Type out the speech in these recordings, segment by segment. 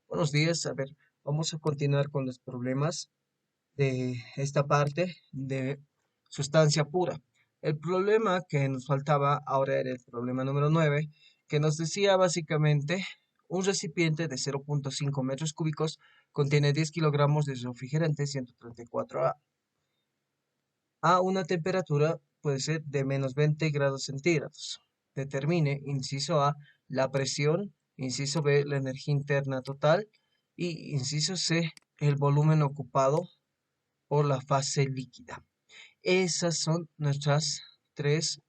Buenos días, a ver, vamos a continuar con los problemas de esta parte de sustancia pura. El problema que nos faltaba ahora era el problema número 9, que nos decía básicamente un recipiente de 0,5 metros cúbicos contiene 10 kilogramos de refrigerante 134 a una temperatura puede ser de menos 20 grados centígrados. Determine, inciso A, la presión, inciso B, la energía interna total y inciso C, el volumen ocupado por la fase líquida. Esas son nuestros tres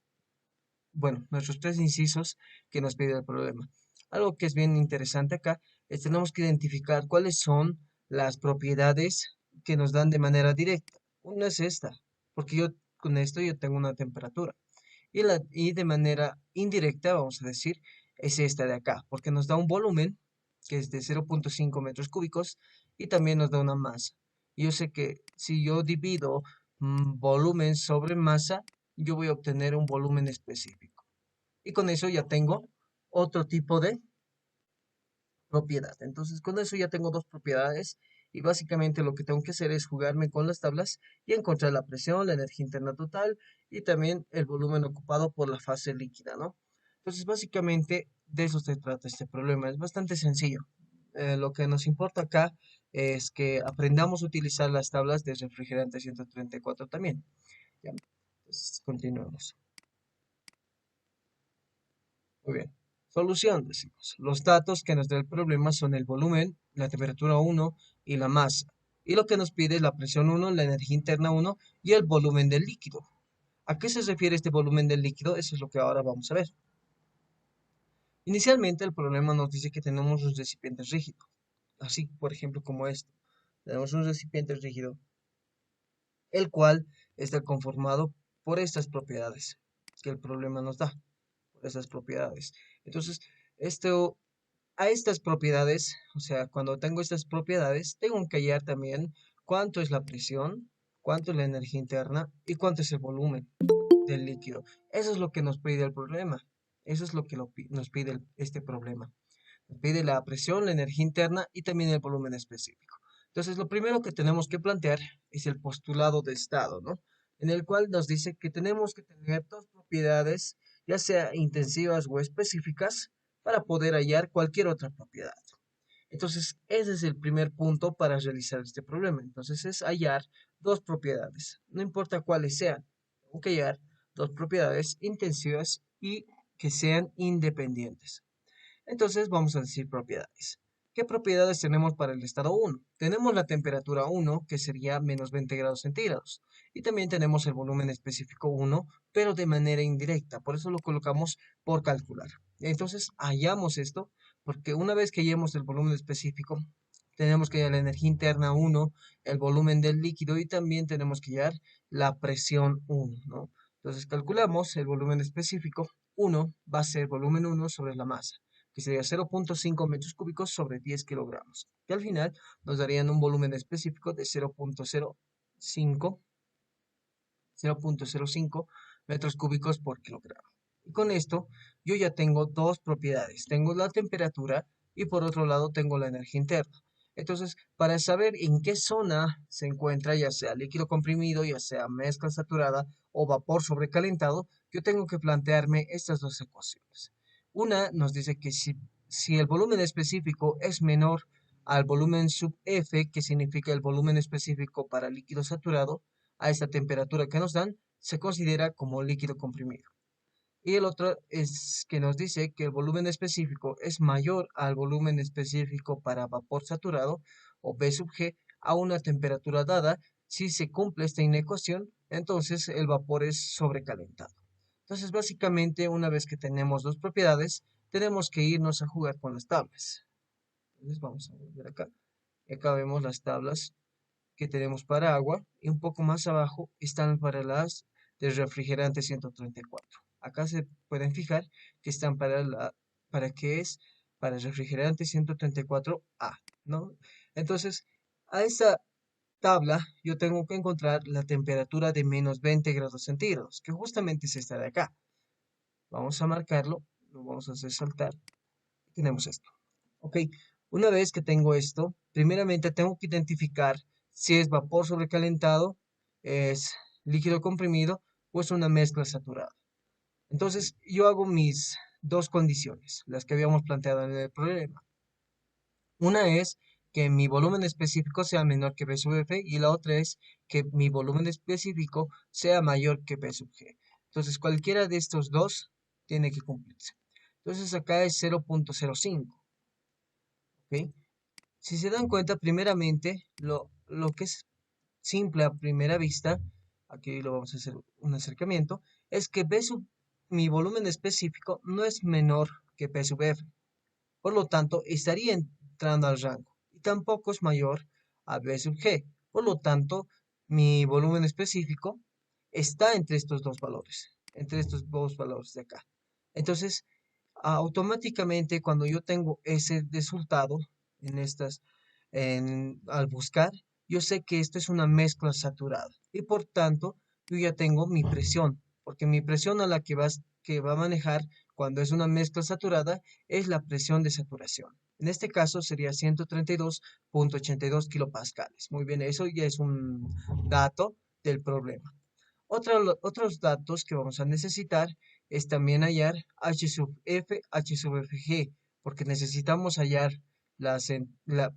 incisos que nos pide el problema. Algo que es bien interesante acá es tenemos que identificar cuáles son las propiedades que nos dan de manera directa. Una es esta, porque yo con esto yo tengo una temperatura. Y de manera indirecta, vamos a decir, es esta de acá, porque nos da un volumen que es de 0,5 metros cúbicos y también nos da una masa. Y yo sé que si yo divido volumen sobre masa, yo voy a obtener un volumen específico. Y con eso ya tengo otro tipo de propiedad. Entonces, con eso ya tengo dos propiedades y básicamente lo que tengo que hacer es jugarme con las tablas y encontrar la presión, la energía interna total y también el volumen ocupado por la fase líquida, ¿no? Entonces, básicamente de eso se trata este problema. Es bastante sencillo. Lo que nos importa acá es que aprendamos a utilizar las tablas de refrigerante 134 también. Ya, entonces, continuemos. Muy bien. Solución, decimos. Los datos que nos da el problema son el volumen, la temperatura 1 y la masa. Y lo que nos pide es la presión 1, la energía interna 1 y el volumen del líquido. ¿A qué se refiere este volumen del líquido? Eso es lo que ahora vamos a ver. Inicialmente el problema nos dice que tenemos un recipiente rígido. Así, por ejemplo, como esto. Tenemos un recipiente rígido, el cual está conformado por estas propiedades que el problema nos da, por esas propiedades. Entonces, esto a estas propiedades, o sea, cuando tengo estas propiedades, tengo que hallar también cuánto es la presión, cuánto es la energía interna y cuánto es el volumen del líquido. Eso es lo que nos pide el problema. Eso es lo que nos pide este problema. Nos pide la presión, la energía interna y también el volumen específico. Entonces, lo primero que tenemos que plantear es el postulado de estado, ¿no? En el cual nos dice que tenemos que tener dos propiedades, ya sea intensivas o específicas, para poder hallar cualquier otra propiedad. Entonces, ese es el primer punto para realizar este problema. Entonces, es hallar dos propiedades, no importa cuáles sean. Tengo que hallar dos propiedades intensivas y que sean independientes. Entonces vamos a decir propiedades. ¿Qué propiedades tenemos para el estado 1? Tenemos la temperatura 1, que sería menos 20 grados centígrados. Y también tenemos el volumen específico 1, pero de manera indirecta. Por eso lo colocamos por calcular. Entonces hallamos esto, porque una vez que hallemos el volumen específico, tenemos que hallar la energía interna 1, el volumen del líquido y también tenemos que hallar la presión 1, ¿no? Entonces calculamos el volumen específico 1 va a ser volumen 1 sobre la masa, que sería 0,5 metros cúbicos sobre 10 kilogramos, que al final nos darían un volumen específico de 0,05 metros cúbicos por kilogramo. Y con esto yo ya tengo dos propiedades. Tengo la temperatura y por otro lado tengo la energía interna. Entonces, para saber en qué zona se encuentra, ya sea líquido comprimido, ya sea mezcla saturada o vapor sobrecalentado, yo tengo que plantearme estas dos ecuaciones. Una nos dice que si el volumen específico es menor al volumen sub F, que significa el volumen específico para líquido saturado, a esta temperatura que nos dan, se considera como líquido comprimido. Y el otro es que nos dice que el volumen específico es mayor al volumen específico para vapor saturado o B sub G a una temperatura dada. Si se cumple esta inecuación, entonces el vapor es sobrecalentado. Entonces, básicamente, una vez que tenemos dos propiedades, tenemos que irnos a jugar con las tablas. Entonces, vamos a volver acá. Acá vemos las tablas que tenemos para agua y un poco más abajo están para las del refrigerante 134. Acá se pueden fijar que están para qué es, para el refrigerante 134A, ¿no? Entonces, a esta tabla yo tengo que encontrar la temperatura de menos 20 grados centígrados, que justamente es esta de acá. Vamos a marcarlo, lo vamos a hacer saltar. Tenemos esto. Ok, Una vez que tengo esto, primeramente tengo que identificar si es vapor sobrecalentado, es líquido comprimido o es una mezcla saturada. Entonces, yo hago mis dos condiciones, las que habíamos planteado en el problema. Una es que mi volumen específico sea menor que B sub F y la otra es que mi volumen específico sea mayor que B sub G. Entonces, cualquiera de estos dos tiene que cumplirse. Entonces, acá es 0.05. ¿Ok? Si se dan cuenta, primeramente, lo que es simple a primera vista, aquí lo vamos a hacer un acercamiento, es que mi volumen específico no es menor que P sub F. Por lo tanto, estaría entrando al rango. Y tampoco es mayor a B sub G. Por lo tanto, mi volumen específico está entre estos dos valores de acá. Entonces, automáticamente cuando yo tengo ese resultado en al buscar, yo sé que esto es una mezcla saturada y por tanto yo ya tengo mi presión, porque mi presión a la que va a manejar cuando es una mezcla saturada es la presión de saturación. En este caso sería 132.82 kilopascales. Muy bien, eso ya es un dato del problema. Otros datos que vamos a necesitar es también hallar H sub F, H sub Fg, porque necesitamos hallar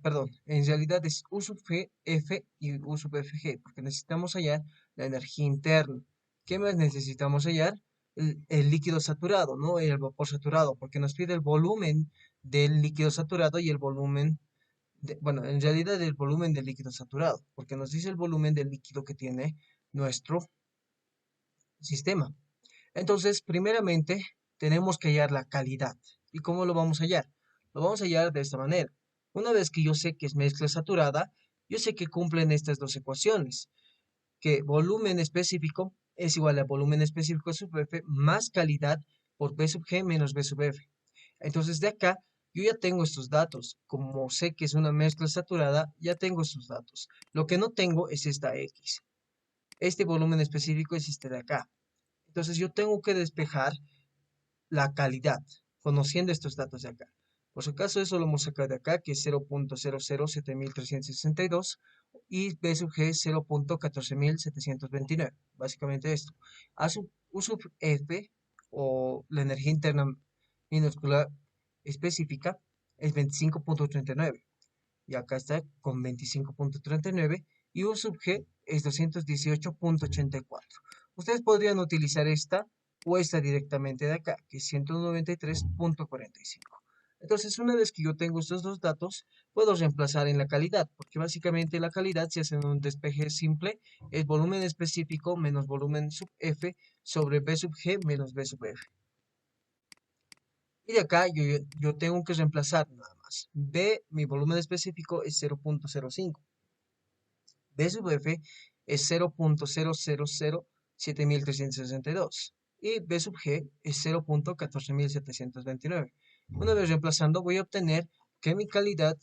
perdón, en realidad es U sub G, F y U sub Fg, porque necesitamos hallar la energía interna. ¿Qué más necesitamos hallar? El líquido saturado, ¿no? El vapor saturado, porque nos pide el volumen del líquido saturado y el volumen bueno, en realidad el volumen del líquido saturado, porque nos dice el volumen del líquido que tiene nuestro sistema. Entonces, primeramente, tenemos que hallar la calidad. ¿Y cómo lo vamos a hallar? Lo vamos a hallar de esta manera. Una vez que yo sé que es mezcla saturada, yo sé que cumplen estas dos ecuaciones, que volumen específico es igual a volumen específico sub F más calidad por P sub G menos B sub F. Entonces, de acá, yo ya tengo estos datos. Como sé que es una mezcla saturada, ya tengo estos datos. Lo que no tengo es esta X. Este volumen específico es este de acá. Entonces yo tengo que despejar la calidad, conociendo estos datos de acá. Por si acaso eso lo hemos sacado de acá, que es 0.007362 y B sub G es 0.14729. Básicamente esto. U sub F, o la energía interna minúscula específica, es 25.39. Y acá está con 25.39 y U sub G es 218.84. Ustedes podrían utilizar esta o esta directamente de acá, que es 193.45. Entonces, una vez que yo tengo estos dos datos, puedo reemplazar en la calidad, porque básicamente la calidad, si hacen un despeje simple, es volumen específico menos volumen sub F sobre B sub G menos B sub F. Y de acá yo tengo que reemplazar nada más. B, mi volumen específico es 0.05. B sub F es 0.0007.362 y B sub G es 0.14729. Una vez reemplazando voy a obtener que mi calidad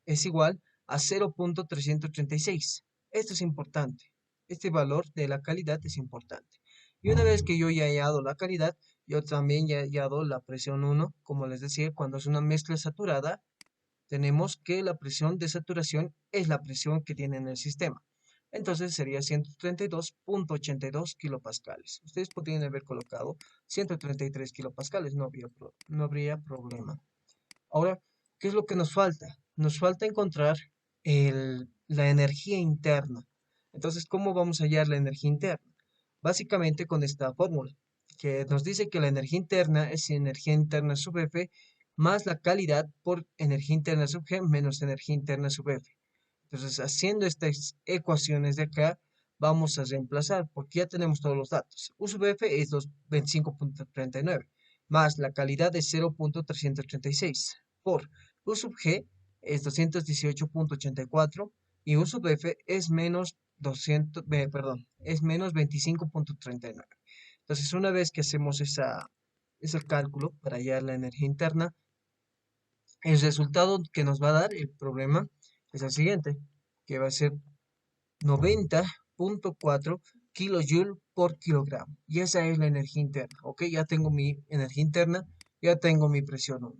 es igual a 0.336. Esto es importante. Este valor de la calidad es importante. Y una vez que yo ya he hallado la calidad, yo también ya he hallado la presión 1, como les decía, cuando es una mezcla saturada, tenemos que la presión de saturación es la presión que tiene en el sistema. Entonces sería 132.82 kilopascales. Ustedes podrían haber colocado 133 kilopascales, no habría problema. Ahora, ¿qué es lo que nos falta? Nos falta encontrar la energía interna. Entonces, ¿cómo vamos a hallar la energía interna? Básicamente con esta fórmula, que nos dice que la energía interna es energía interna sub F más la calidad por energía interna sub G menos energía interna sub F. Entonces, haciendo estas ecuaciones de acá, vamos a reemplazar, porque ya tenemos todos los datos. U sub F es 25.39, más la calidad de 0.336, por U sub G es 218.84 y U sub F es menos 200, es menos 25.39. Entonces, una vez que hacemos ese cálculo para hallar la energía interna, el resultado que nos va a dar el problema es el siguiente, que va a ser 90.4 kilojoule por kilogramo. Y esa es la energía interna, ¿ok? Ya tengo mi energía interna, ya tengo mi presión 1.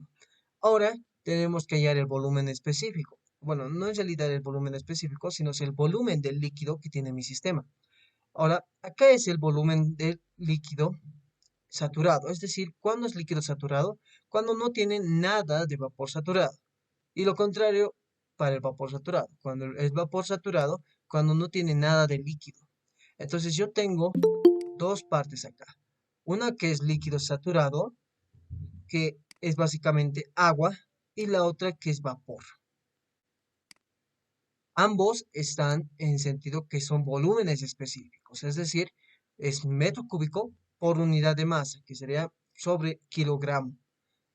Ahora, tenemos que hallar el volumen específico. Bueno, no en realidad el volumen específico, sino es el volumen del líquido que tiene mi sistema. Ahora, acá es el volumen del líquido saturado, es decir, ¿cuándo es líquido saturado? Cuando no tiene nada de vapor saturado. Y lo contrario para el vapor saturado, cuando es vapor saturado, cuando no tiene nada de líquido. Entonces yo tengo dos partes acá. Una que es líquido saturado, que es básicamente agua, y la otra que es vapor. Ambos están en sentido que son volúmenes específicos, es decir, es metro cúbico por unidad de masa, que sería sobre kilogramo.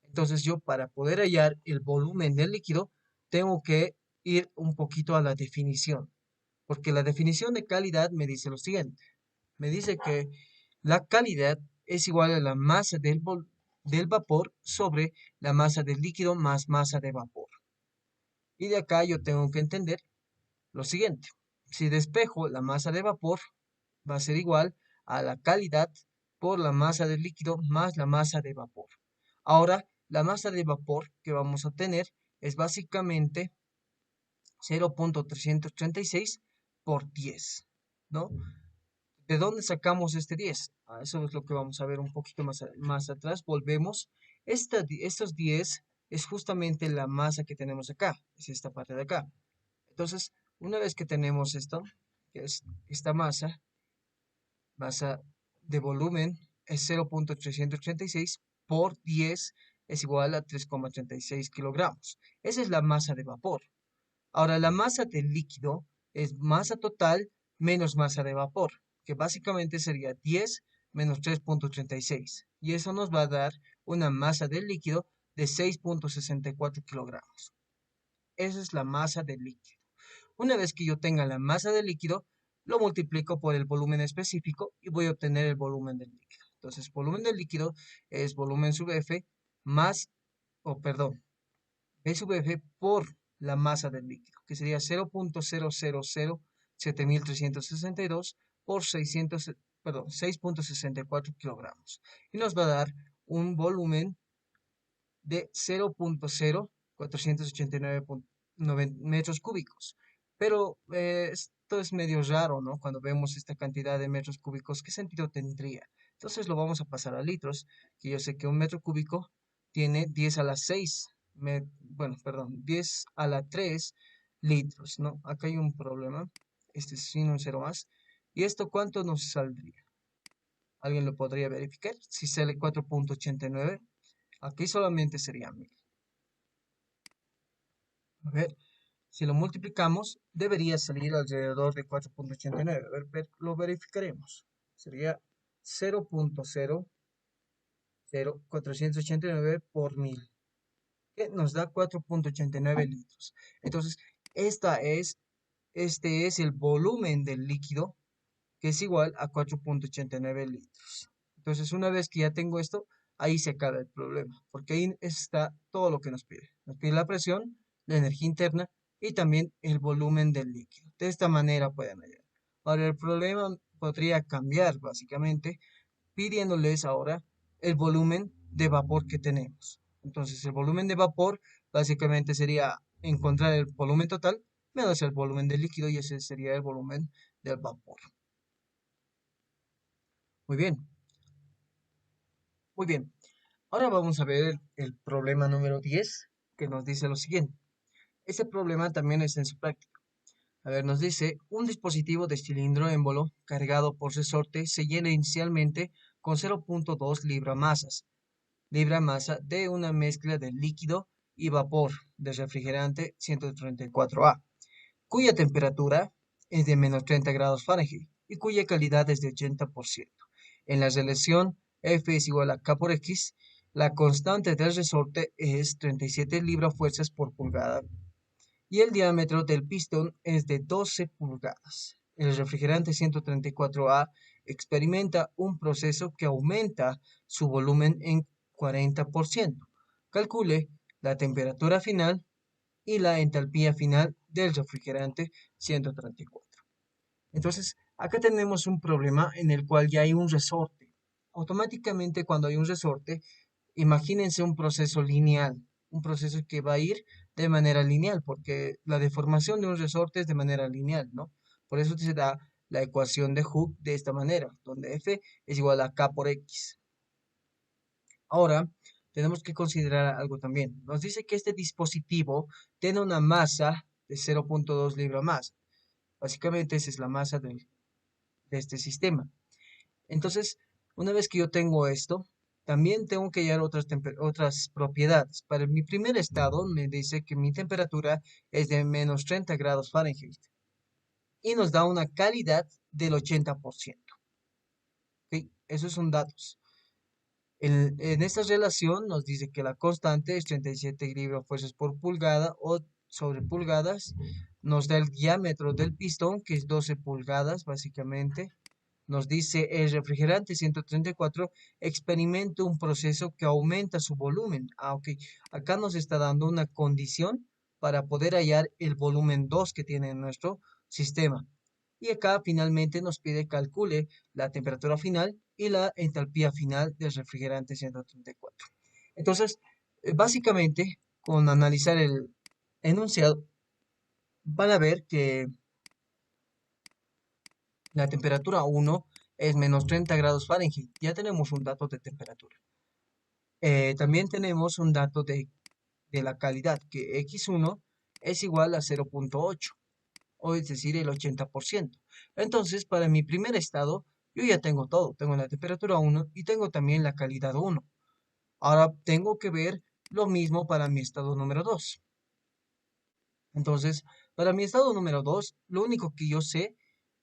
Entonces yo para poder hallar el volumen del líquido, tengo que ir un poquito a la definición, porque la definición de calidad me dice lo siguiente. Me dice que la calidad es igual a la masa del vapor sobre la masa del líquido más masa de vapor. Y de acá yo tengo que entender lo siguiente. Si despejo la masa de vapor, va a ser igual a la calidad por la masa del líquido más la masa de vapor. Ahora, la masa de vapor que vamos a obtener es básicamente 0.336 por 10, ¿no? ¿De dónde sacamos este 10? Eso es lo que vamos a ver un poquito más atrás. Volvemos. Estos 10 es justamente la masa que tenemos acá. Es esta parte de acá. Entonces, una vez que tenemos esto, que es esta masa de volumen es 0.386 por 10 es igual a 3,36 kilogramos. Esa es la masa de vapor. Ahora, la masa del líquido es masa total menos masa de vapor, que básicamente sería 10 menos 3.36. Y eso nos va a dar una masa del líquido de 6.64 kilogramos. Esa es la masa del líquido. Una vez que yo tenga la masa del líquido, lo multiplico por el volumen específico y voy a obtener el volumen del líquido. Entonces, volumen del líquido es volumen sub F más, o perdón, B sub F por la masa del líquido, que sería 0.0007.362 por 6.64 kilogramos. Y nos va a dar un volumen de 0.0489 metros cúbicos. Pero esto es medio raro, ¿no? Cuando vemos esta cantidad de metros cúbicos, ¿qué sentido tendría? Entonces lo vamos a pasar a litros, que yo sé que un metro cúbico tiene 10 a la 6, bueno, perdón, 10 a la 3 litros, ¿no? Acá hay un problema, este es sin un cero más. ¿Y esto cuánto nos saldría? ¿Alguien lo podría verificar? Si sale 4.89, aquí solamente sería 1000. A ver, si lo multiplicamos, debería salir alrededor de 4.89. A ver, lo verificaremos. Sería 0.00489 por 1000, que nos da 4.89 litros. Entonces, este es el volumen del líquido, que es igual a 4.89 litros. Entonces, una vez que ya tengo esto, ahí se acaba el problema, porque ahí está todo lo que nos pide. Nos pide la presión, la energía interna y también el volumen del líquido. De esta manera pueden hallar. Ahora, el problema podría cambiar básicamente pidiéndoles ahora el volumen de vapor que tenemos. Entonces, el volumen de vapor básicamente sería encontrar el volumen total menos el volumen del líquido y ese sería el volumen del vapor. Muy bien, muy bien. Ahora vamos a ver el problema número 10 que nos dice lo siguiente. Este problema también es en su práctica. A ver, nos dice, un dispositivo de cilindro émbolo cargado por resorte se llena inicialmente con 0.2 libra masa de una mezcla de líquido y vapor de refrigerante 134A, cuya temperatura es de menos 30 grados Fahrenheit y cuya calidad es de 80%. En la relación F es igual a K por X, la constante del resorte es 37 libra-fuerzas por pulgada y el diámetro del pistón es de 12 pulgadas. El refrigerante 134A experimenta un proceso que aumenta su volumen en 40%. Calcule la temperatura final y la entalpía final del refrigerante 134. Entonces, acá tenemos un problema en el cual ya hay un resorte. Automáticamente cuando hay un resorte, imagínense un proceso lineal. un proceso que va a ir de manera lineal, porque la deformación de un resorte es de manera lineal, ¿no? Por eso se da la ecuación de Hooke de esta manera, donde F es igual a K por X. Ahora, tenemos que considerar algo también. Nos dice que este dispositivo tiene una masa de 0.2 libra-masa. Básicamente esa es la masa de este sistema. Entonces, una vez que yo tengo esto, también tengo que hallar otras propiedades. Para mi primer estado me dice que mi temperatura es de menos 30 grados Fahrenheit y nos da una calidad del 80%. ¿Ok? Esos son datos. En esta relación nos dice que la constante es 37 libras-fuerzas por pulgada o sobre pulgadas. Nos da el diámetro del pistón, que es 12 pulgadas básicamente. Nos dice el refrigerante 134 experimenta un proceso que aumenta su volumen. Ok. Acá nos está dando una condición para poder hallar el volumen 2 que tiene nuestro sistema. Y acá finalmente nos pide calcule la temperatura final y la entalpía final del refrigerante 134. Entonces, básicamente, con analizar el enunciado, van a ver que la temperatura 1 es menos 30 grados Fahrenheit. Ya tenemos un dato de temperatura. También tenemos un dato de la calidad, que X1 es igual a 0.8, o es decir, el 80%. Entonces, para mi primer estado, yo ya tengo todo. Tengo la temperatura 1 y tengo también la calidad 1. Ahora tengo que ver lo mismo para mi estado número 2. Entonces, para mi estado número 2, lo único que yo sé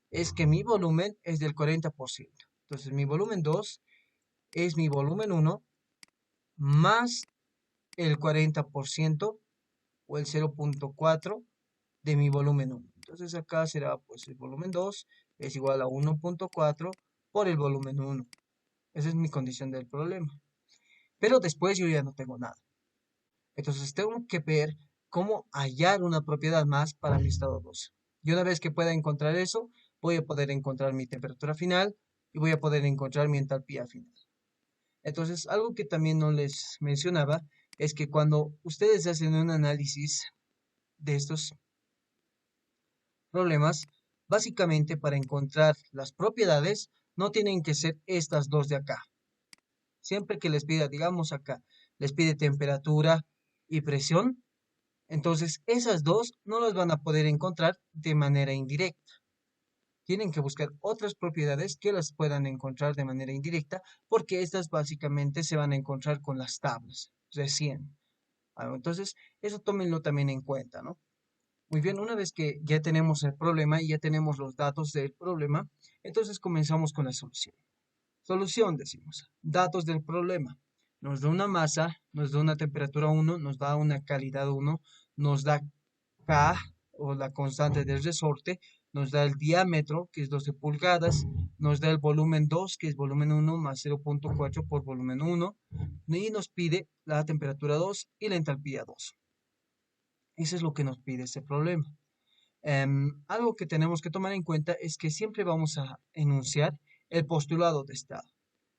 es que mi volumen es del 40%. Entonces, mi volumen 2 es mi volumen 1 más el 40% o el 0.4 de mi volumen 1. Entonces, acá será pues el volumen 2 es igual a 1.4 por el volumen 1. Esa es mi condición del problema. Pero después yo ya no tengo nada. Entonces, tengo que ver cómo hallar una propiedad más para mi estado 2. Y una vez que pueda encontrar eso, voy a poder encontrar mi temperatura final y voy a poder encontrar mi entalpía final. Entonces, algo que también no les mencionaba es que cuando ustedes hacen un análisis de estos problemas, básicamente para encontrar las propiedades, no tienen que ser estas dos de acá. Siempre que les pida, digamos acá, les pide temperatura y presión, entonces esas dos no las van a poder encontrar de manera indirecta. Tienen que buscar otras propiedades que las puedan encontrar de manera indirecta, porque estas básicamente se van a encontrar con las tablas recién. Entonces, eso tómenlo también en cuenta, ¿no? Muy bien, una vez que ya tenemos el problema y ya tenemos los datos del problema, entonces comenzamos con la solución. Solución, decimos. Datos del problema. Nos da una masa, nos da una temperatura 1, nos da una calidad 1, nos da K o la constante del resorte, nos da el diámetro, que es 12 pulgadas, nos da el volumen 2, que es volumen 1 más 0.4 por volumen 1, y nos pide la temperatura 2 y la entalpía 2. Eso es lo que nos pide ese problema. Algo que tenemos que tomar en cuenta es que siempre vamos a enunciar el postulado de estado.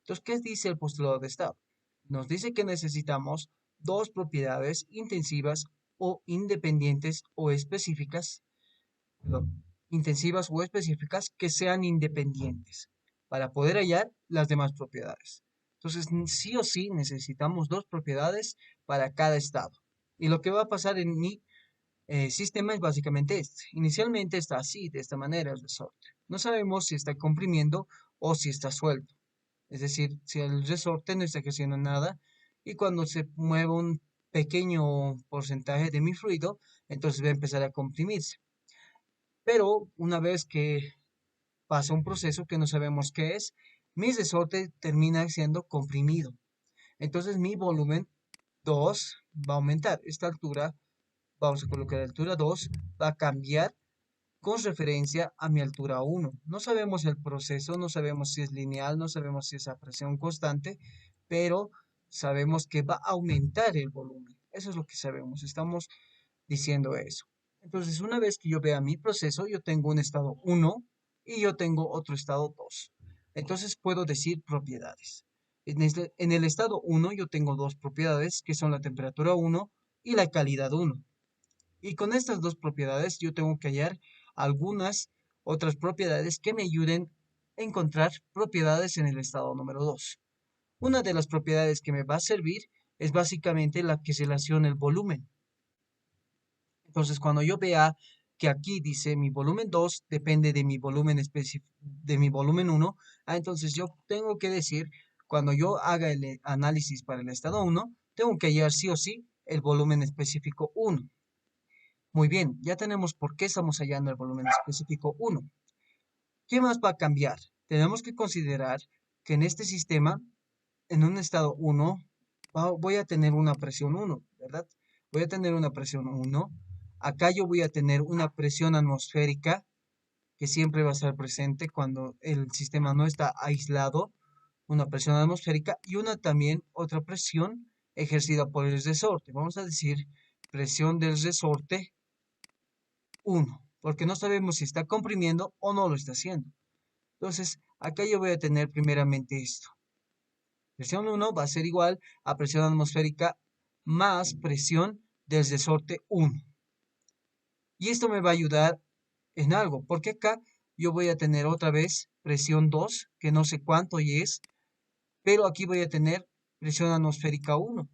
Entonces, ¿qué dice el postulado de estado? Nos dice que necesitamos dos propiedades intensivas o independientes o específicas, perdón, intensivas o específicas que sean independientes para poder hallar las demás propiedades. Entonces, sí o sí necesitamos dos propiedades para cada estado. Y lo que va a pasar en mi sistema es básicamente este. Inicialmente está así, de esta manera el resorte. No sabemos si está comprimiendo o si está suelto. Es decir, si el resorte no está ejerciendo nada y cuando se mueve un pequeño porcentaje de mi fluido, entonces va a empezar a comprimirse. Pero una vez que pasa un proceso que no sabemos qué es, mi resorte termina siendo comprimido. Entonces mi volumen 2 va a aumentar. Esta altura, vamos a colocar altura 2, va a cambiar con referencia a mi altura 1. No sabemos el proceso, no sabemos si es lineal, no sabemos si es a presión constante, pero sabemos que va a aumentar el volumen. Eso es lo que sabemos, estamos diciendo eso. Entonces, una vez que yo vea mi proceso, yo tengo un estado 1 y yo tengo otro estado 2. Entonces, puedo decir propiedades. En el estado 1 yo tengo dos propiedades que son la temperatura 1 y la calidad 1. Y con estas dos propiedades yo tengo que hallar algunas otras propiedades que me ayuden a encontrar propiedades en el estado número 2. Una de las propiedades que me va a servir es básicamente la que relaciona el volumen. Entonces, cuando yo vea que aquí dice mi volumen 2 depende de mi volumen de mi volumen 1, entonces yo tengo que decir, cuando yo haga el análisis para el estado 1, tengo que hallar sí o sí el volumen específico 1. Muy bien, ya tenemos por qué estamos hallando el volumen específico 1. ¿Qué más va a cambiar? Tenemos que considerar que en este sistema, en un estado 1, voy a tener una presión 1, ¿verdad? Voy a tener una presión 1. Acá yo voy a tener una presión atmosférica que siempre va a estar presente cuando el sistema no está aislado, una presión atmosférica y una también otra presión ejercida por el resorte. Vamos a decir presión del resorte 1, porque no sabemos si está comprimiendo o no lo está haciendo. Entonces, acá yo voy a tener primeramente esto. Presión 1 va a ser igual a presión atmosférica más presión del resorte 1. Y esto me va a ayudar en algo, porque acá yo voy a tener otra vez presión 2, que no sé cuánto y es, pero aquí voy a tener presión atmosférica 1.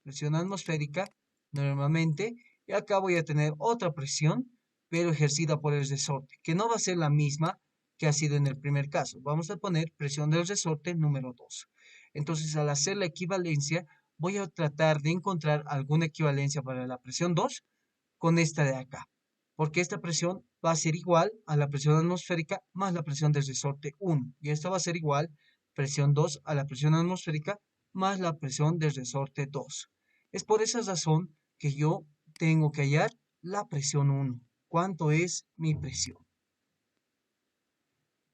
Presión atmosférica normalmente, y acá voy a tener otra presión, pero ejercida por el resorte, que no va a ser la misma que ha sido en el primer caso. Vamos a poner presión del resorte número 2. Entonces, al hacer la equivalencia, voy a tratar de encontrar alguna equivalencia para la presión 2 con esta de acá, porque esta presión va a ser igual a la presión atmosférica más la presión del resorte 1, y esta va a ser igual presión 2 a la presión atmosférica más la presión del resorte 2. Es por esa razón que yo tengo que hallar la presión 1. ¿Cuánto es mi presión?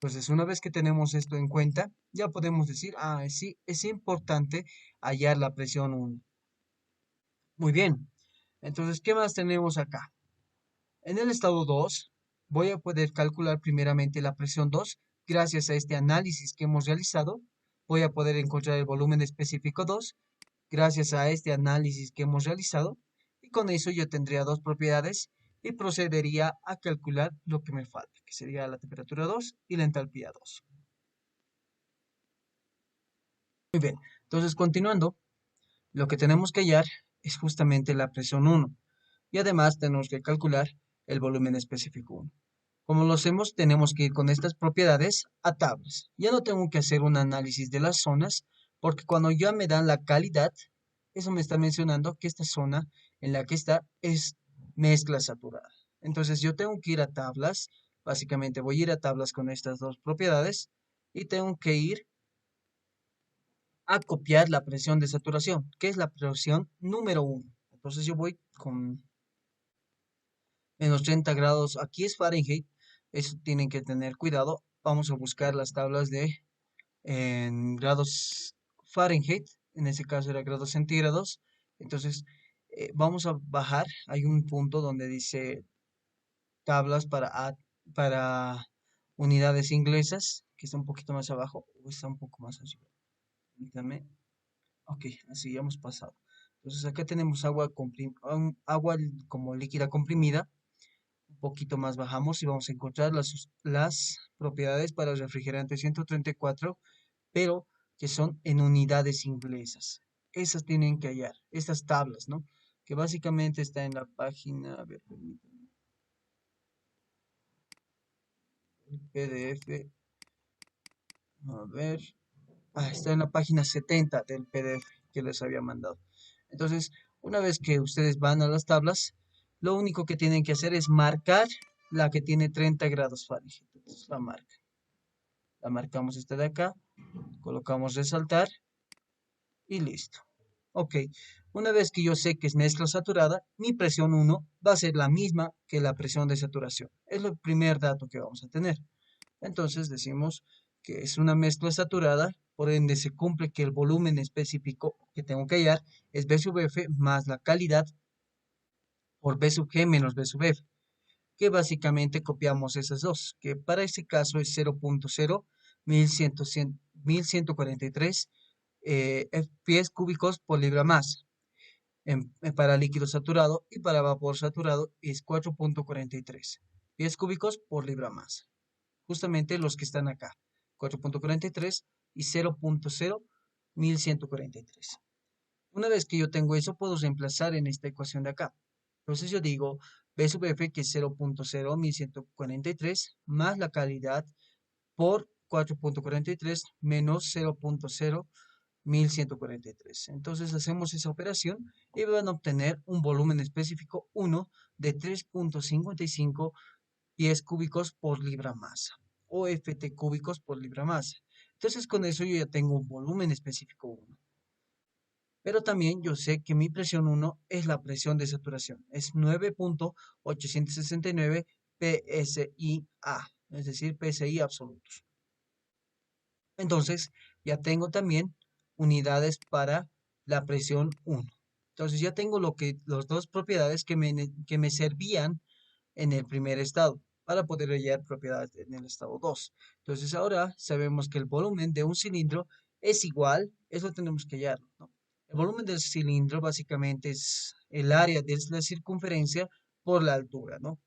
Entonces, una vez que tenemos esto en cuenta, ya podemos decir, sí, es importante hallar la presión 1. Muy bien. Entonces, ¿qué más tenemos acá? En el estado 2, voy a poder calcular primeramente la presión 2. Gracias a este análisis que hemos realizado, voy a poder encontrar el volumen específico 2 gracias a este análisis que hemos realizado, y con eso yo tendría dos propiedades y procedería a calcular lo que me falta, que sería la temperatura 2 y la entalpía 2. Muy bien, entonces continuando, lo que tenemos que hallar es justamente la presión 1 y además tenemos que calcular el volumen específico 1. Como lo hacemos, tenemos que ir con estas propiedades a tablas. Ya no tengo que hacer un análisis de las zonas, porque cuando ya me dan la calidad, eso me está mencionando que esta zona en la que está es mezcla saturada. Entonces yo tengo que ir a tablas, básicamente voy a ir a tablas con estas dos propiedades y tengo que ir a copiar la presión de saturación, que es la presión número 1. Entonces yo voy con menos 30 grados, aquí es Fahrenheit, eso tienen que tener cuidado. Vamos a buscar las tablas de en grados Fahrenheit, en ese caso era grados centígrados. Entonces, vamos a bajar, hay un punto donde dice tablas para unidades inglesas, que está un poquito más abajo, o está un poco más arriba. Permítanme. Ok, así ya hemos pasado. Entonces acá tenemos agua como líquida comprimida. Un poquito más bajamos y vamos a encontrar las propiedades para el refrigerante 134, pero que son en unidades inglesas. Esas tienen que hallar, estas tablas, ¿no? Que básicamente está en la página, a ver, permítanme, el PDF, a ver, está en la página 70 del PDF que les había mandado. Entonces, una vez que ustedes van a las tablas, lo único que tienen que hacer es marcar la que tiene 30 grados Fahrenheit. Entonces, la marcamos esta de acá, colocamos resaltar y listo. Ok, una vez que yo sé que es mezcla saturada, mi presión 1 va a ser la misma que la presión de saturación. Es el primer dato que vamos a tener. Entonces decimos que es una mezcla saturada, por ende se cumple que el volumen específico que tengo que hallar es B sub F más la calidad por B sub G menos B sub F, que básicamente copiamos esas dos, que para este caso es 0.0 1143 pies cúbicos por libra masa. Para líquido saturado y para vapor saturado es 4.43 pies cúbicos por libra masa. Justamente los que están acá, 4.43 y 0.01143. Una vez que yo tengo eso, puedo reemplazar en esta ecuación de acá. Entonces yo digo B sub F, que es 0.01143, más la calidad por 4.43 menos 0.01143. Entonces hacemos esa operación y van a obtener un volumen específico 1 de 3.55 pies cúbicos por libra masa, o FT cúbicos por libra masa. Entonces con eso yo ya tengo un volumen específico 1. Pero también yo sé que mi presión 1 es la presión de saturación. Es 9.869 PSI-A, es decir, PSI absolutos. Entonces ya tengo también unidades para la presión 1. Entonces ya tengo las dos propiedades que me servían en el primer estado para poder hallar propiedades en el estado 2. Entonces ahora sabemos que el volumen de un cilindro es igual, eso tenemos que hallarlo, ¿no? El volumen del cilindro básicamente es el área de la circunferencia por la altura, ¿no?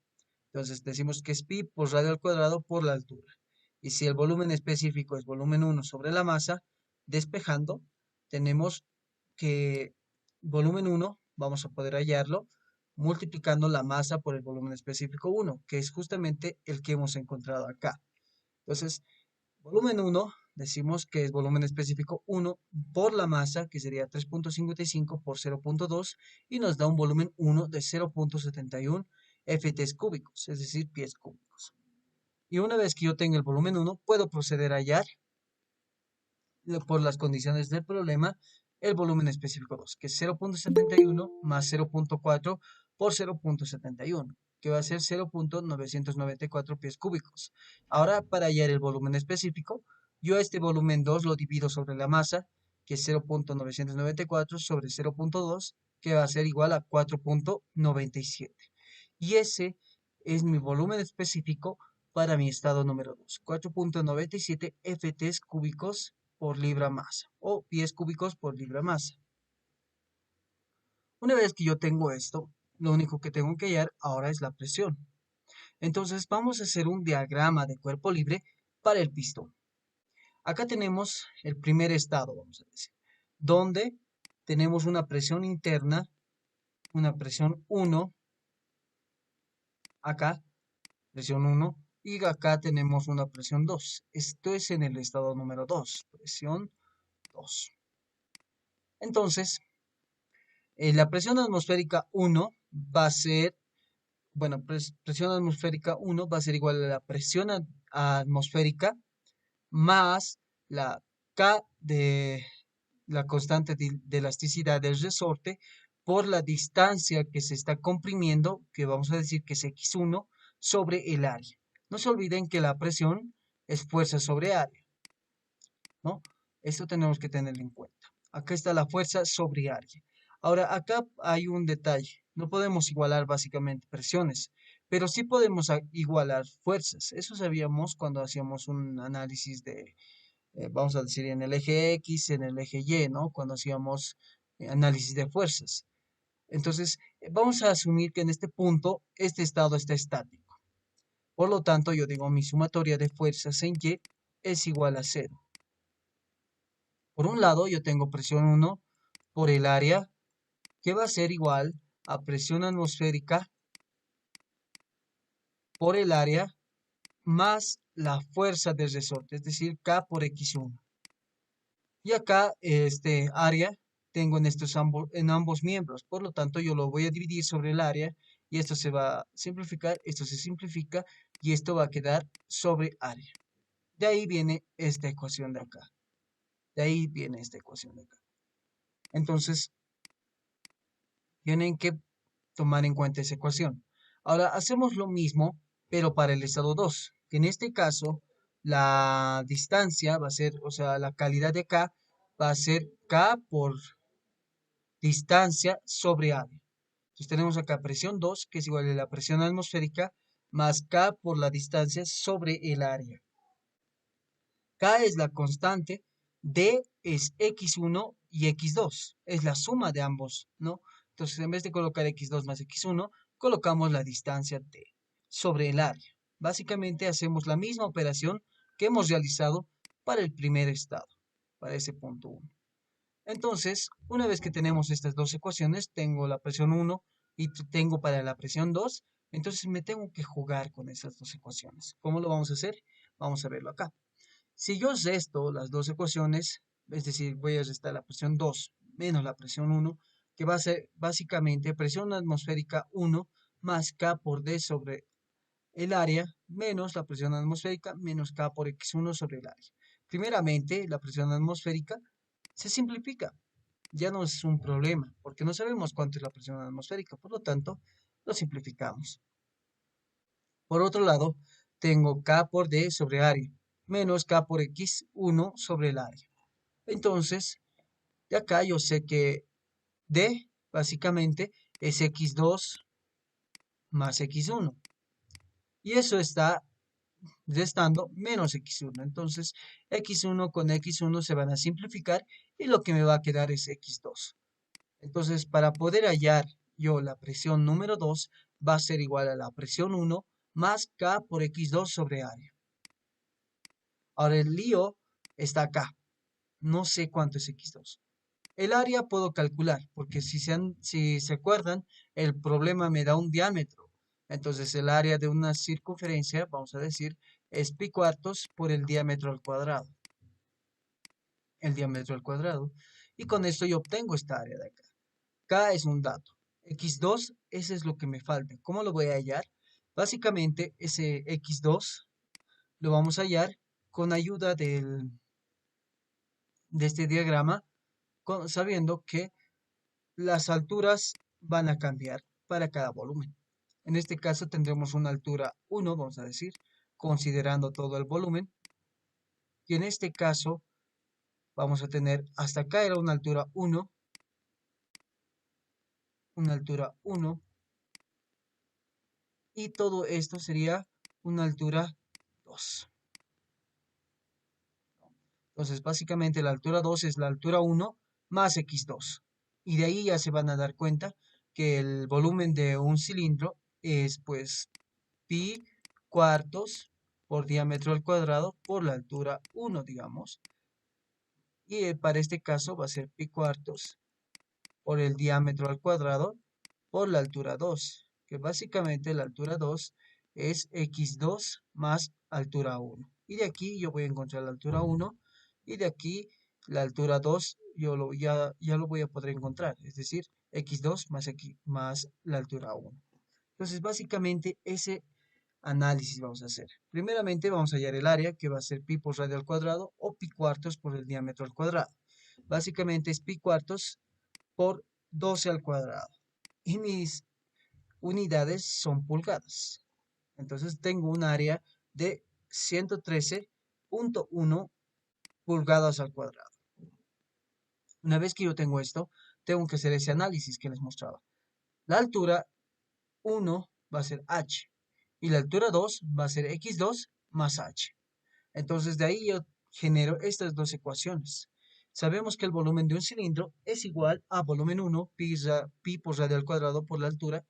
Entonces decimos que es pi por radio al cuadrado por la altura. Y si el volumen específico es volumen 1 sobre la masa, despejando, tenemos que volumen 1 vamos a poder hallarlo multiplicando la masa por el volumen específico 1, que es justamente el que hemos encontrado acá. Entonces, volumen 1, decimos que es volumen específico 1 por la masa, que sería 3.55 por 0.2, y nos da un volumen 1 de 0.71 FT cúbicos, es decir, pies cúbicos. Y una vez que yo tenga el volumen 1, puedo proceder a hallar, por las condiciones del problema, el volumen específico 2, que es 0.71 más 0.4 por 0.71, que va a ser 0.994 pies cúbicos. Ahora, para hallar el volumen específico, yo a este volumen 2 lo divido sobre la masa, que es 0.994 sobre 0.2, que va a ser igual a 4.97. Y ese es mi volumen específico para mi estado número 2, 4.97 FT cúbicos por libra masa o pies cúbicos por libra masa. Una vez que yo tengo esto, lo único que tengo que hallar ahora es la presión. Entonces vamos a hacer un diagrama de cuerpo libre para el pistón. Acá tenemos el primer estado, vamos a decir, donde tenemos una presión interna, una presión 1, acá, presión 1, y acá tenemos una presión 2. Esto es en el estado número 2, presión 2. Entonces, la presión atmosférica 1 va a ser, bueno, presión atmosférica 1 va a ser igual a la presión atmosférica más la K de la constante de elasticidad del resorte por la distancia que se está comprimiendo, que vamos a decir que es X1, sobre el área. No se olviden que la presión es fuerza sobre área, ¿no? Esto tenemos que tenerlo en cuenta. Acá está la fuerza sobre área. Ahora, acá hay un detalle. No podemos igualar básicamente presiones, pero sí podemos igualar fuerzas. Eso sabíamos cuando hacíamos un análisis de, vamos a decir, en el eje X, en el eje Y, ¿no? Cuando hacíamos análisis de fuerzas. Entonces, vamos a asumir que en este punto, este estado está estático. Por lo tanto, yo digo, mi sumatoria de fuerzas en Y es igual a 0. Por un lado, yo tengo presión 1 por el área, que va a ser igual a presión atmosférica por el área más la fuerza del resorte, es decir, K por X1. Y acá, este área, tengo en ambos miembros, por lo tanto, yo lo voy a dividir sobre el área, y esto se va a simplificar, esto se simplifica, y esto va a quedar sobre área. De ahí viene esta ecuación de acá. De ahí viene esta ecuación de acá. Entonces, tienen que tomar en cuenta esa ecuación. Ahora hacemos lo mismo, pero para el estado 2, que en este caso la distancia va a ser, o sea, la calidad de K va a ser K por distancia sobre área. Entonces tenemos acá presión 2, que es igual a la presión atmosférica, más K por la distancia sobre el área. K es la constante D es x1 y x2. Es la suma de ambos, ¿no? Entonces, en vez de colocar x2 más x1, colocamos la distancia D sobre el área. Básicamente hacemos la misma operación que hemos realizado para el primer estado, para ese punto 1. Entonces, una vez que tenemos estas dos ecuaciones, tengo la presión 1 y tengo para la presión 2, entonces me tengo que jugar con esas dos ecuaciones. ¿Cómo lo vamos a hacer? Vamos a verlo acá. Si yo resto las dos ecuaciones, es decir, voy a restar la presión 2 menos la presión 1, que va a ser básicamente presión atmosférica 1 más K por D sobre el área menos la presión atmosférica menos K por X1 sobre el área. Primeramente, la presión atmosférica se simplifica. Ya no es un problema, porque no sabemos cuánto es la presión atmosférica, por lo tanto, lo simplificamos. Por otro lado, tengo K por D sobre área, menos K por X1 sobre el área. Entonces, de acá yo sé que D, básicamente, es X2 más X1. Y eso está restando menos X1. Entonces, X1 con X1 se van a simplificar y lo que me va a quedar es X2. Entonces, para poder hallar yo la presión número 2, va a ser igual a la presión 1 más K por X2 sobre área. Ahora el lío está acá. No sé cuánto es X2. El área puedo calcular, porque si se acuerdan, el problema me da un diámetro. Entonces el área de una circunferencia, vamos a decir, es pi cuartos por el diámetro al cuadrado. El diámetro al cuadrado. Y con esto yo obtengo esta área de acá. K es un dato. X2, ese es lo que me falta. ¿Cómo lo voy a hallar? Básicamente, ese X2 lo vamos a hallar con ayuda de este diagrama, sabiendo que las alturas van a cambiar para cada volumen. En este caso tendremos una altura 1, vamos a decir, considerando todo el volumen. Y en este caso vamos a tener, hasta acá era una altura 1, y todo esto sería una altura 2. Entonces, básicamente la altura 2 es la altura 1 más x2. Y de ahí ya se van a dar cuenta que el volumen de un cilindro es pues pi cuartos por diámetro al cuadrado por la altura 1, digamos. Y para este caso va a ser pi cuartos por el diámetro al cuadrado por la altura 2, que básicamente la altura 2 es x2 más altura 1. Y de aquí yo voy a encontrar la altura 1 y de aquí la altura 2 ya lo voy a poder encontrar, es decir, x2 más, más la altura 1. Entonces básicamente ese análisis vamos a hacer. Primeramente vamos a hallar el área que va a ser pi por radio al cuadrado o pi cuartos por el diámetro al cuadrado. Básicamente es pi cuartos por 12 al cuadrado. Y mis unidades son pulgadas. Entonces tengo un área de 113.1 pulgadas al cuadrado. Una vez que yo tengo esto, tengo que hacer ese análisis que les mostraba. La altura 1 va a ser h y la altura 2 va a ser x2 más h. Entonces de ahí yo genero estas dos ecuaciones. Sabemos que el volumen de un cilindro es igual a volumen 1, pi por radio al cuadrado por la altura,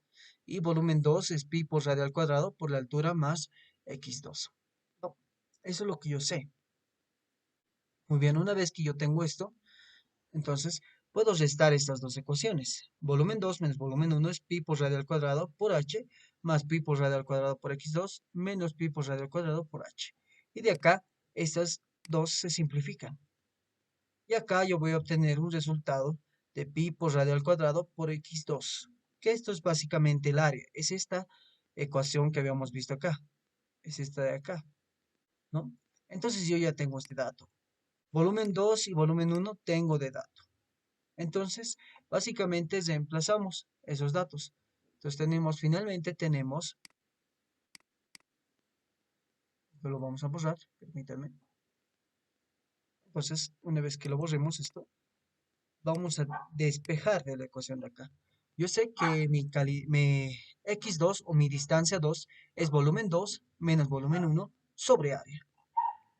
y volumen 2 es pi por radio al cuadrado por la altura más x2. No, eso es lo que yo sé. Muy bien, una vez que yo tengo esto, entonces puedo restar estas dos ecuaciones. Volumen 2 menos volumen 1 es pi por radio al cuadrado por h más pi por radio al cuadrado por x2 menos pi por radio al cuadrado por h. Y de acá, estas dos se simplifican. Y acá yo voy a obtener un resultado de pi por radio al cuadrado por x2, que esto es básicamente el área. Es esta ecuación que habíamos visto acá. Es esta de acá, ¿no? Entonces yo ya tengo este dato. Volumen 2 y volumen 1 tengo de dato. Entonces, básicamente reemplazamos esos datos. Entonces finalmente tenemos, lo vamos a borrar, permítanme. Entonces, una vez que lo borremos esto, vamos a despejar de la ecuación de acá. Yo sé que mi x2 o mi distancia 2 es volumen 2 menos volumen 1 sobre área.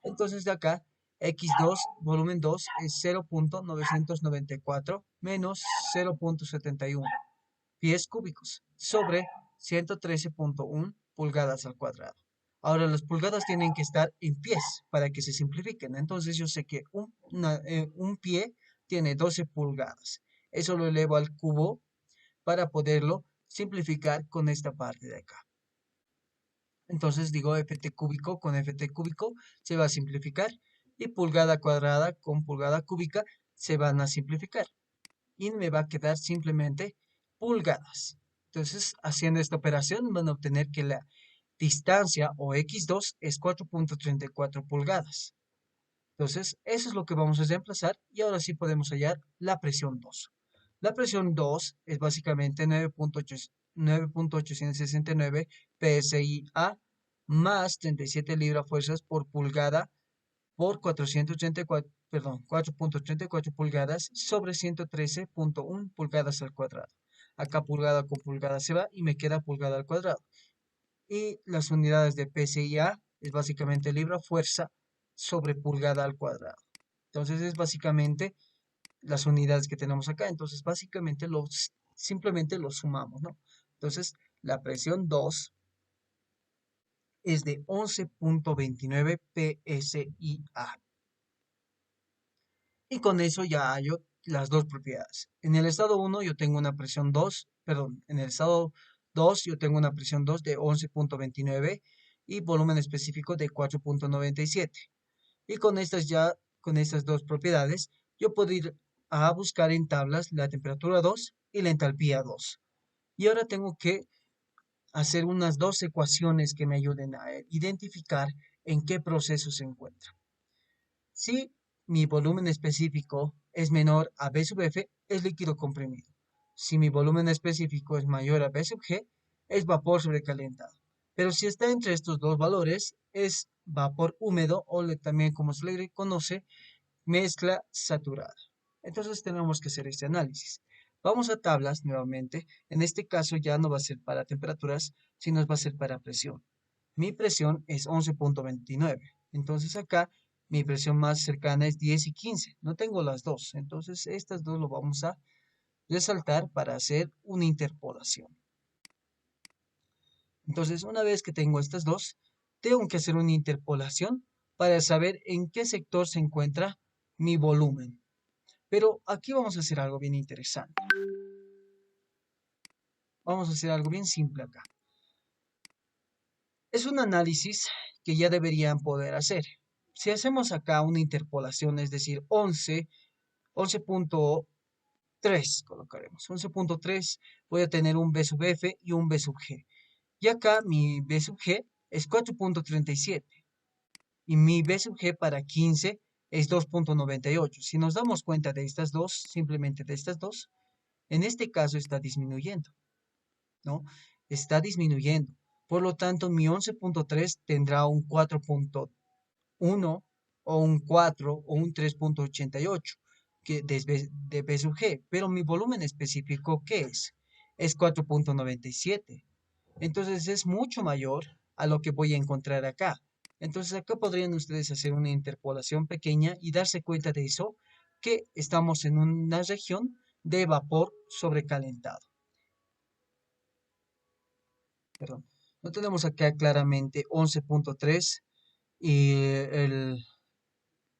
Entonces de acá, X2, volumen 2, es 0.994 menos 0.71 pies cúbicos sobre 113.1 pulgadas al cuadrado. Ahora, las pulgadas tienen que estar en pies para que se simplifiquen. Entonces, yo sé que un pie tiene 12 pulgadas. Eso lo elevo al cubo para poderlo simplificar con esta parte de acá. Entonces digo ft cúbico con ft cúbico se va a simplificar y pulgada cuadrada con pulgada cúbica se van a simplificar. Y me va a quedar simplemente pulgadas. Entonces, haciendo esta operación van a obtener que la distancia o x2 es 4.34 pulgadas. Entonces, eso es lo que vamos a reemplazar y ahora sí podemos hallar la presión 2. La presión 2 es básicamente 9.869 PSI-A más 37 libras-fuerzas por pulgada por 434, perdón, 4.34 pulgadas sobre 113.1 pulgadas al cuadrado. Acá pulgada con pulgada se va y me queda pulgada al cuadrado. Y las unidades de PSI-A es básicamente libra-fuerza sobre pulgada al cuadrado. Entonces es básicamente las unidades que tenemos acá. Entonces básicamente simplemente los sumamos, ¿no? Entonces la presión 2 es de 11.29 PSI-A. Y con eso ya hallo las dos propiedades. En el estado 1 yo tengo una presión 2, perdón, en el estado 2 yo tengo una presión 2 de 11.29 y volumen específico de 4.97. Y con estas dos propiedades, yo puedo ir a buscar en tablas la temperatura 2 y la entalpía 2. Y ahora tengo que hacer unas dos ecuaciones que me ayuden a identificar en qué proceso se encuentra. Si mi volumen específico es menor a B sub F, es líquido comprimido. Si mi volumen específico es mayor a B sub G, es vapor sobrecalentado. Pero si está entre estos dos valores, es vapor húmedo o también como se le conoce, mezcla saturada. Entonces tenemos que hacer este análisis. Vamos a tablas nuevamente. En este caso ya no va a ser para temperaturas, sino va a ser para presión. Mi presión es 11.29. Entonces acá mi presión más cercana es 10 y 15. No tengo las dos. Entonces estas dos lo vamos a resaltar para hacer una interpolación. Entonces una vez que tengo estas dos, tengo que hacer una interpolación para saber en qué sector se encuentra mi volumen. Pero aquí vamos a hacer algo bien interesante. Vamos a hacer algo bien simple acá. Es un análisis que ya deberían poder hacer. Si hacemos acá una interpolación, es decir, 11.3 colocaremos. 11.3 voy a tener un B sub F y un B sub G. Y acá mi B sub G es 4.37 y mi B sub G para 15 es 2.98. Si nos damos cuenta de estas dos, simplemente de estas dos, en este caso está disminuyendo, ¿no? Está disminuyendo. Por lo tanto, mi 11.3 tendrá un 4.1 o un 4 o un 3.88 que de B sub G. Pero mi volumen específico, ¿qué es? Es 4.97. Entonces es mucho mayor a lo que voy a encontrar acá. Entonces acá podrían ustedes hacer una interpolación pequeña y darse cuenta de eso, que estamos en una región de vapor sobrecalentado. Perdón. No tenemos acá claramente 11.3 y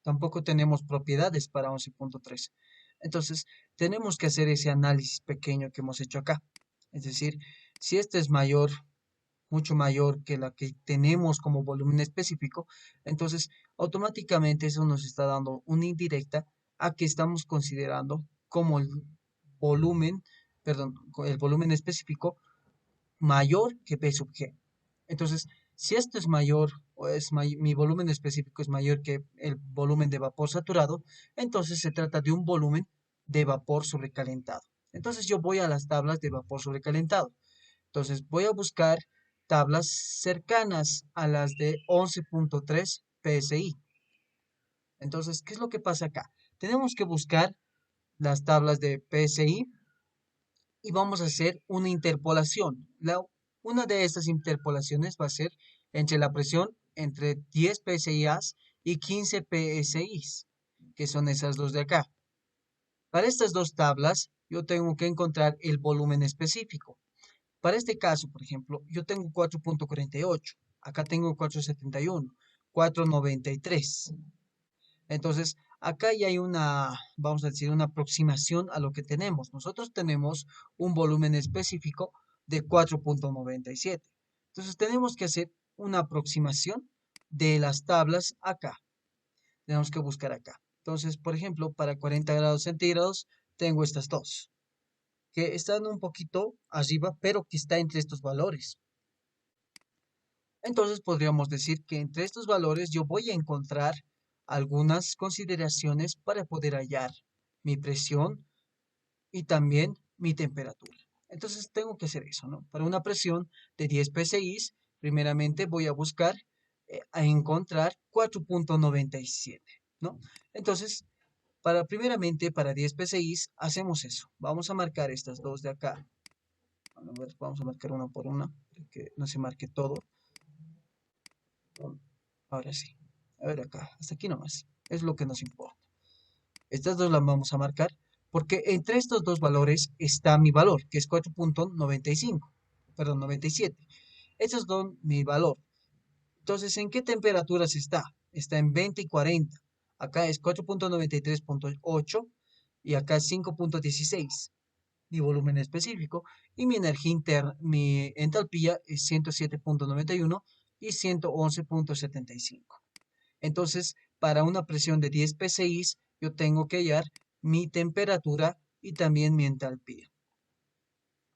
tampoco tenemos propiedades para 11.3. Entonces, tenemos que hacer ese análisis pequeño que hemos hecho acá. Es decir, si este es mayor, mucho mayor que la que tenemos como volumen específico, entonces automáticamente eso nos está dando una indirecta a que estamos considerando como el volumen, perdón, el volumen específico mayor que P sub G. Entonces, si esto es mayor o mi volumen específico es mayor que el volumen de vapor saturado, entonces se trata de un volumen de vapor sobrecalentado. Entonces yo voy a las tablas de vapor sobrecalentado. Entonces voy a buscar tablas cercanas a las de 11.3 PSI. Entonces, ¿qué es lo que pasa acá? Tenemos que buscar las tablas de PSI y vamos a hacer una interpolación. Una de estas interpolaciones va a ser entre la presión entre 10 PSI y 15 PSIs, que son esas dos de acá. Para estas dos tablas, yo tengo que encontrar el volumen específico. Para este caso, por ejemplo, yo tengo 4.48, acá tengo 4.71, 4.93. Entonces, acá ya hay una, vamos a decir, una aproximación a lo que tenemos. Nosotros tenemos un volumen específico de 4.97. Entonces, tenemos que hacer una aproximación de las tablas acá. Tenemos que buscar acá. Entonces, por ejemplo, para 40 grados centígrados, tengo estas dos, que están un poquito arriba, pero que está entre estos valores. Entonces podríamos decir que entre estos valores yo voy a encontrar algunas consideraciones para poder hallar mi presión y también mi temperatura. Entonces tengo que hacer eso, ¿no? Para una presión de 10 psi, primeramente voy a buscar a encontrar 4.97, ¿no? Entonces, primeramente para 10 psi hacemos eso. Vamos a marcar estas dos de acá. A ver, vamos a marcar una por una, para que no se marque todo. Ahora sí. A ver acá, hasta aquí nomás. Es lo que nos importa. Estas dos las vamos a marcar porque entre estos dos valores está mi valor, que es 4.95. Perdón, 97. Estos son mi valor. Entonces, ¿en qué temperaturas está? Está en 20 y 40. Acá es 4.93.8 y acá es 5.16. Mi volumen específico y mi energía interna, mi entalpía es 107.91 y 111.75. Entonces, para una presión de 10 psi, yo tengo que hallar mi temperatura y también mi entalpía.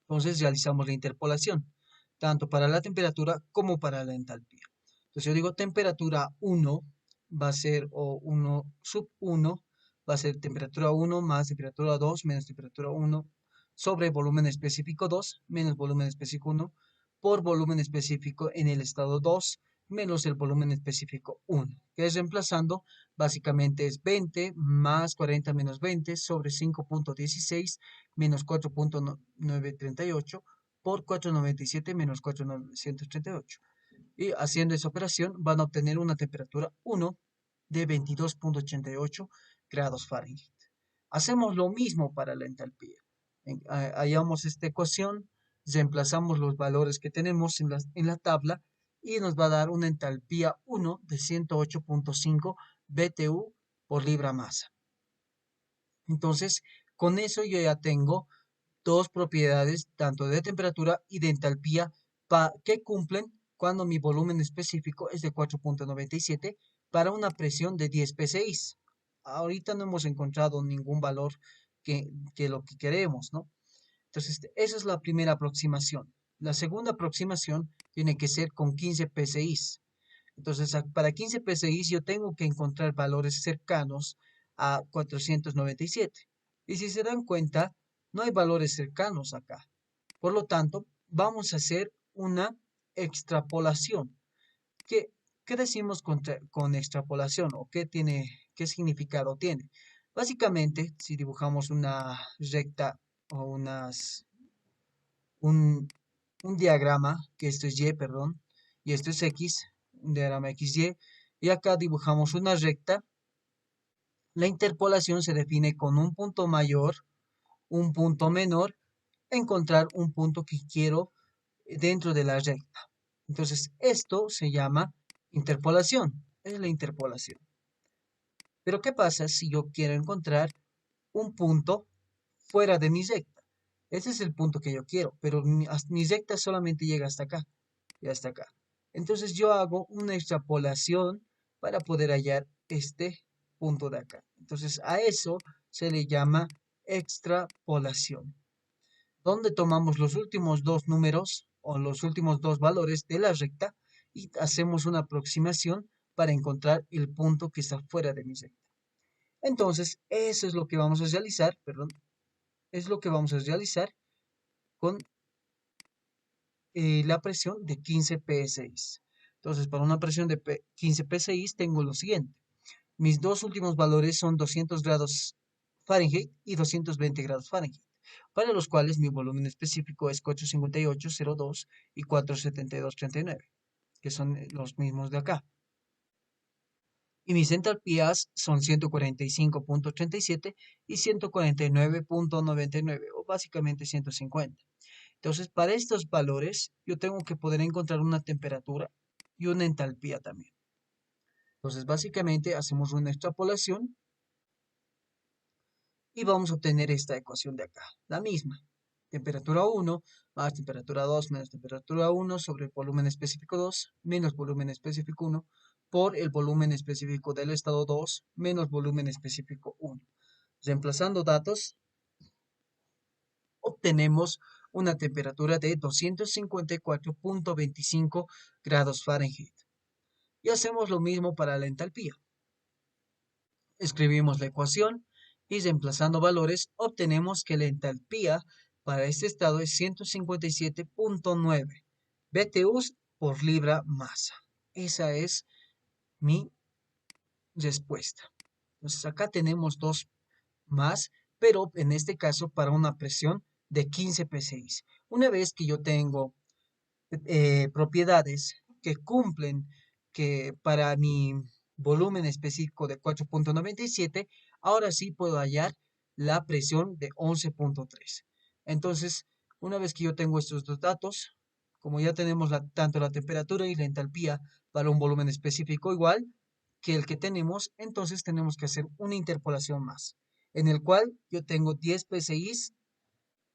Entonces, realizamos la interpolación, tanto para la temperatura como para la entalpía. Entonces, yo digo temperatura 1 va a ser, o 1 sub 1, va a ser temperatura 1 más temperatura 2 menos temperatura 1 sobre volumen específico 2 menos volumen específico 1 por volumen específico en el estado 2 menos el volumen específico 1, que es reemplazando, básicamente es 20 más 40 menos 20 sobre 5.16 menos 4.938 por 497 menos 4.938. Y haciendo esa operación van a obtener una temperatura 1 de 22.88 grados Fahrenheit. Hacemos lo mismo para la entalpía. Hallamos esta ecuación, reemplazamos los valores que tenemos en la tabla y nos va a dar una entalpía 1 de 108.5 BTU por libra masa. Entonces, con eso yo ya tengo dos propiedades, tanto de temperatura y de entalpía, que cumplen cuando mi volumen específico es de 4.97 para una presión de 10 psi. Ahorita no hemos encontrado ningún valor que lo que queremos, ¿no? Entonces, esa es la primera aproximación. La segunda aproximación tiene que ser con 15 psi. Entonces, para 15 psi yo tengo que encontrar valores cercanos a 497. Y si se dan cuenta, no hay valores cercanos acá. Por lo tanto, vamos a hacer una extrapolación. ¿Qué, qué decimos con extrapolación o qué significado tiene? Básicamente, si dibujamos una recta o un diagrama, que esto es Y, perdón, y esto es X, un diagrama XY, y acá dibujamos una recta, la interpolación se define con un punto mayor, un punto menor, encontrar un punto que quiero dentro de la recta. Entonces, esto se llama interpolación, es la interpolación. Pero, ¿qué pasa si yo quiero encontrar un punto fuera de mi recta? Ese es el punto que yo quiero, pero mi recta solamente llega hasta acá y hasta acá. Entonces yo hago una extrapolación para poder hallar este punto de acá. Entonces a eso se le llama extrapolación, donde tomamos los últimos dos números o los últimos dos valores de la recta y hacemos una aproximación para encontrar el punto que está fuera de mi recta. Entonces, eso es lo que vamos a realizar, perdón, es lo que vamos a realizar con la presión de 15 psi. Entonces, para una presión de 15 psi tengo lo siguiente. Mis dos últimos valores son 200 grados Fahrenheit y 220 grados Fahrenheit, para los cuales mi volumen específico es 458.02 y 472.39, que son los mismos de acá. Y mis entalpías son 145.87 y 149.99, o básicamente 150. Entonces, para estos valores, yo tengo que poder encontrar una temperatura y una entalpía también. Entonces, básicamente hacemos una extrapolación y vamos a obtener esta ecuación de acá, la misma. Temperatura 1 más temperatura 2 menos temperatura 1 sobre el volumen específico 2 menos volumen específico 1 por el volumen específico del estado 2 menos volumen específico 1. Reemplazando datos, obtenemos una temperatura de 254.25 grados Fahrenheit. Y hacemos lo mismo para la entalpía. Escribimos la ecuación y reemplazando valores obtenemos que la entalpía para este estado es 157.9 BTUs por libra masa. Esa es mi respuesta. Entonces acá tenemos dos más, pero en este caso para una presión de 15 psi. Una vez que yo tengo propiedades que cumplen que para mi volumen específico de 4.97, ahora sí puedo hallar la presión de 11.3. Entonces, una vez que yo tengo estos dos datos, como ya tenemos tanto la temperatura y la entalpía para un volumen específico igual que el que tenemos, entonces tenemos que hacer una interpolación más, en el cual yo tengo 10 PSI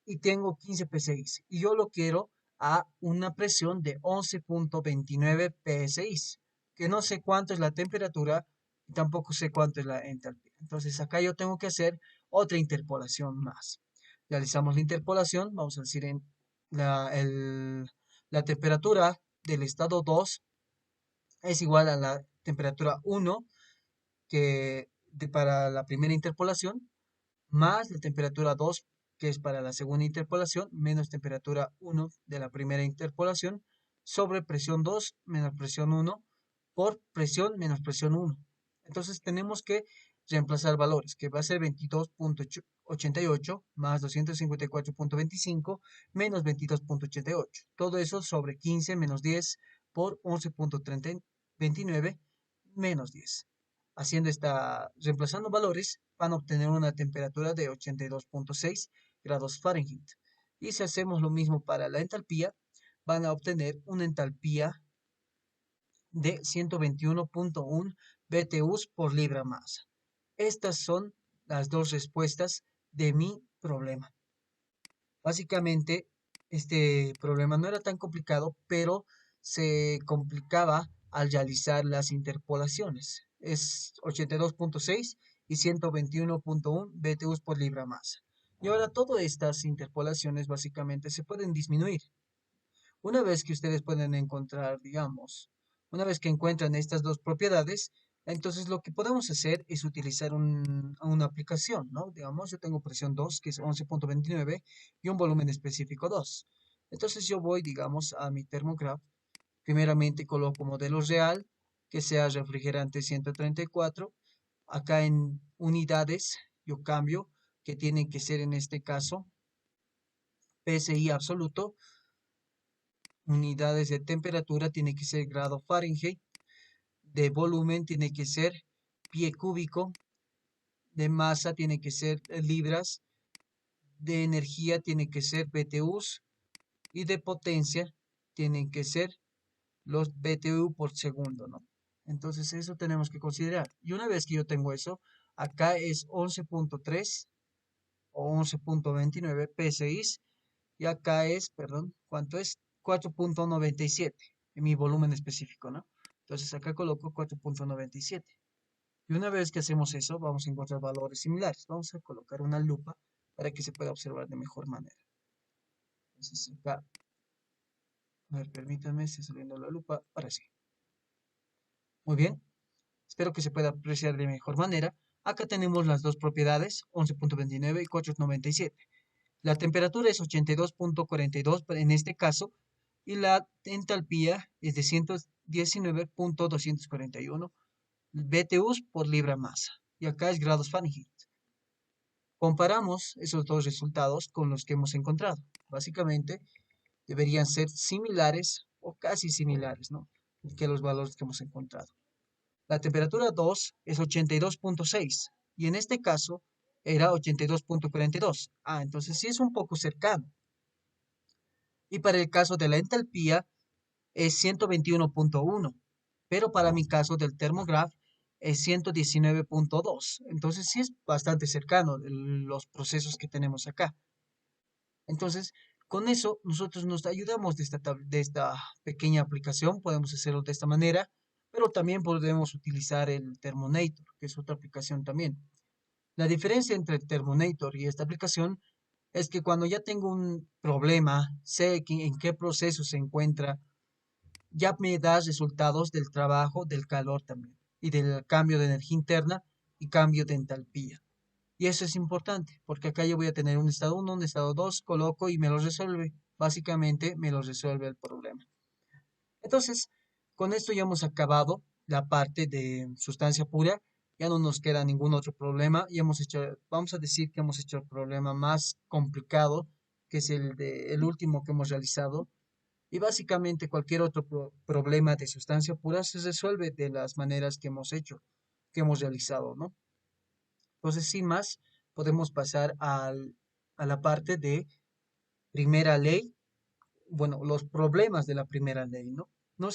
y tengo 15 PSI. Y yo lo quiero a una presión de 11.29 PSI, que no sé cuánto es la temperatura y tampoco sé cuánto es la entalpía. Entonces acá yo tengo que hacer otra interpolación más. Realizamos la interpolación, vamos a decir la temperatura del estado 2 es igual a la temperatura 1 para la primera interpolación, más la temperatura 2, que es para la segunda interpolación, menos temperatura 1 de la primera interpolación, sobre presión 2 menos presión 1 por presión menos presión 1. Entonces tenemos que reemplazar valores, que va a ser 22.88 más 254.25 menos 22.88. Todo eso sobre 15 menos 10 por 11.29 menos 10. Haciendo reemplazando valores, van a obtener una temperatura de 82.6 grados Fahrenheit. Y si hacemos lo mismo para la entalpía, van a obtener una entalpía de 121.1 BTUs por libra masa. Estas son las dos respuestas de mi problema. Básicamente, este problema no era tan complicado, pero se complicaba al realizar las interpolaciones. Es 82.6 y 121.1 BTUs por libra masa. Y ahora todas estas interpolaciones básicamente se pueden disminuir. Una vez que ustedes pueden encontrar, digamos, una vez que encuentran estas dos propiedades, entonces lo que podemos hacer es utilizar una aplicación, ¿no? Digamos, yo tengo presión 2, que es 11.29, y un volumen específico 2. Entonces yo voy, digamos, a mi termograph. Primeramente coloco modelo real, que sea refrigerante 134. Acá en unidades, yo cambio, que tienen que ser en este caso PSI absoluto. Unidades de temperatura tiene que ser grado Fahrenheit, de volumen tiene que ser pie cúbico, de masa tiene que ser libras, de energía tiene que ser BTUs y de potencia tienen que ser los BTU por segundo, ¿no? Entonces eso tenemos que considerar. Y una vez que yo tengo eso, acá es 11.3 o 11.29 PSI y acá es, perdón, ¿cuánto es? 4.97 en mi volumen específico, ¿no? Entonces acá coloco 4.97. Y una vez que hacemos eso, vamos a encontrar valores similares. Vamos a colocar una lupa para que se pueda observar de mejor manera. Entonces acá, a ver, permítanme, está saliendo la lupa. Ahora sí. Muy bien. Espero que se pueda apreciar de mejor manera. Acá tenemos las dos propiedades, 11.29 y 4.97. La temperatura es 82.42 en este caso y la entalpía es de 119.241 BTUs por libra masa. Y acá es grados Fahrenheit. Comparamos esos dos resultados con los que hemos encontrado. Básicamente deberían ser similares o casi similares, ¿no? Que los valores que hemos encontrado. La temperatura 2 es 82,6 y en este caso era 82,42. Entonces sí es un poco cercano. Y para el caso de la entalpía es 121,1, pero para mi caso del termograph es 119,2. Entonces sí es bastante cercano los procesos que tenemos acá. Entonces, con eso nosotros nos ayudamos de esta pequeña aplicación, podemos hacerlo de esta manera, pero también podemos utilizar el Thermonator, que es otra aplicación también. La diferencia entre el Thermonator y esta aplicación es que cuando ya tengo un problema, sé en qué proceso se encuentra, ya me da resultados del trabajo, del calor también, y del cambio de energía interna y cambio de entalpía. Y eso es importante, porque acá yo voy a tener un estado 1, un estado 2, coloco y me lo resuelve. Básicamente me lo resuelve el problema. Entonces, con esto ya hemos acabado la parte de sustancia pura. Ya no nos queda ningún otro problema. Y hemos hecho, vamos a decir que hemos hecho el problema más complicado, que es el último que hemos realizado. Y básicamente cualquier otro problema de sustancia pura se resuelve de las maneras que hemos hecho, que hemos realizado, ¿no? Entonces, sin más, podemos pasar a la parte de primera ley, bueno, los problemas de la primera ley, ¿no?